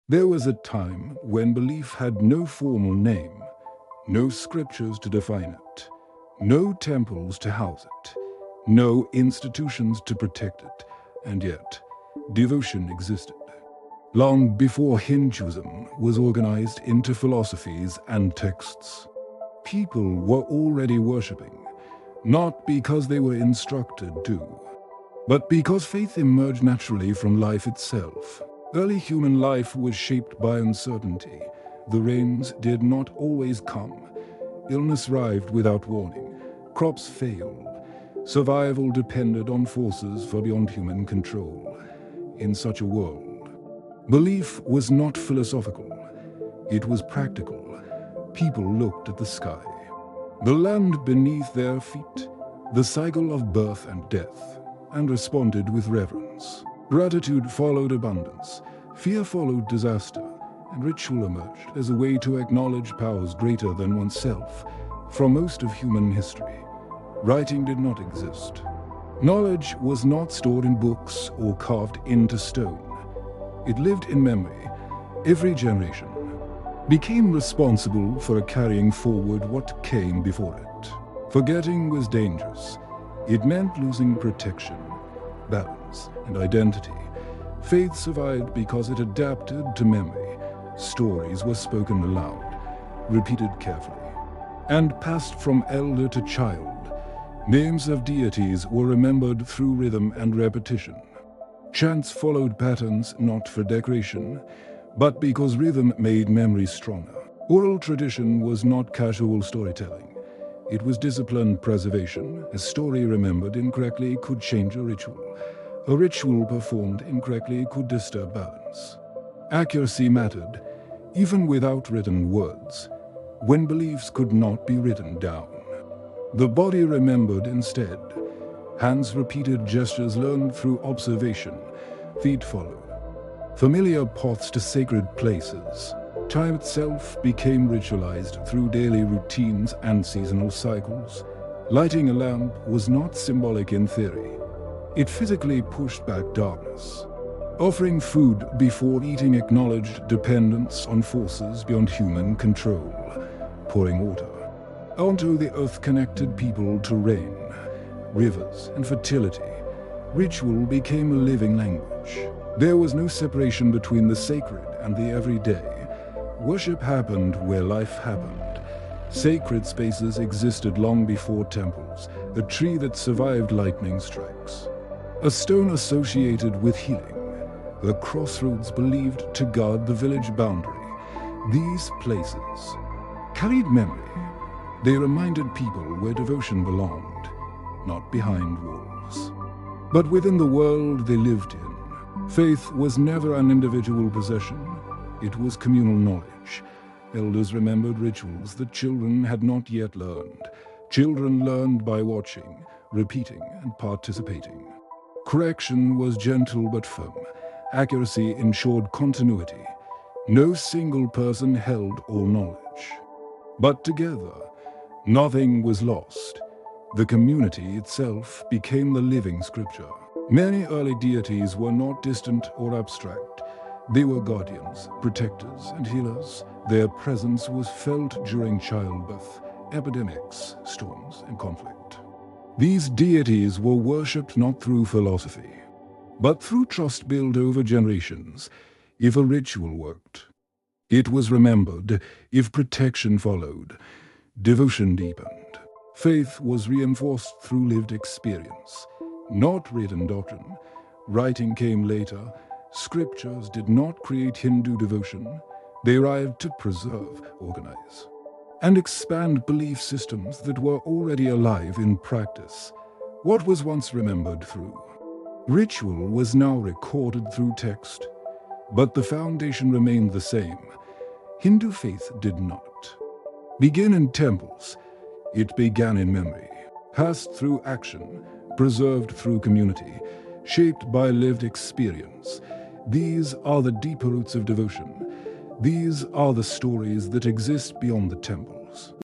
There was a time when belief had no formal name, no scriptures to define it, no temples to house it, no institutions to protect it, and yet devotion existed. Long before Hinduism was organized into philosophies and texts, people were already worshipping, not because they were instructed to, but because faith emerged naturally from life itself. Early human life was shaped by uncertainty. The rains did not always come. Illness arrived without warning. Crops failed. Survival depended on forces far beyond human control. In such a world, belief was not philosophical. It was practical. People looked at the sky, the land beneath their feet, the cycle of birth and death, and responded with reverence. Gratitude followed abundance, fear followed disaster, and ritual emerged as a way to acknowledge powers greater than oneself. For most of human history, writing did not exist. Knowledge was not stored in books or carved into stone. It lived in memory. Every generation became responsible for carrying forward what came before it. Forgetting was dangerous. It meant losing protection, balance, and identity. Faith survived because it adapted to memory. Stories were spoken aloud, repeated carefully, and passed from elder to child. Names of deities were remembered through rhythm and repetition. Chants followed patterns not for decoration, but because rhythm made memory stronger. Oral tradition was not casual storytelling. It was disciplined preservation. A story remembered incorrectly could change a ritual. A ritual performed incorrectly could disturb balance. Accuracy mattered, even without written words, when beliefs could not be written down. The body remembered instead. Hands repeated gestures learned through observation. Feet followed. Familiar paths to sacred places. Time itself became ritualized through daily routines and seasonal cycles. Lighting a lamp was not symbolic in theory. It physically pushed back darkness. Offering food before eating acknowledged dependence on forces beyond human control. Pouring water onto the earth connected people to rain, rivers, and fertility. Ritual became a living language. There was no separation between the sacred and the everyday. Worship happened where life happened. Sacred spaces existed long before temples, a tree that survived lightning strikes, a stone associated with healing, a crossroads believed to guard the village boundary. These places carried memory. They reminded people where devotion belonged, not behind walls, but within the world they lived in. Faith was never an individual possession. It was communal knowledge. Elders remembered rituals that children had not yet learned. Children learned by watching, repeating, and participating. Correction was gentle but firm. Accuracy ensured continuity. No single person held all knowledge. But together, nothing was lost. The community itself became the living scripture. Many early deities were not distant or abstract. They were guardians, protectors, and healers. Their presence was felt during childbirth, epidemics, storms, and conflict. These deities were worshipped not through philosophy, but through trust built over generations. If a ritual worked, it was remembered. If protection followed, devotion deepened. Faith was reinforced through lived experience, not written doctrine. Writing came later. Scriptures did not create Hindu devotion. They arrived to preserve, organize, and expand belief systems that were already alive in practice. What was once remembered through ritual was now recorded through text, but the foundation remained the same. Hindu faith did not begin in temples. It began in memory, passed through action, preserved through community, shaped by lived experience. These are the deeper roots of devotion. These are the stories that exist beyond the temples.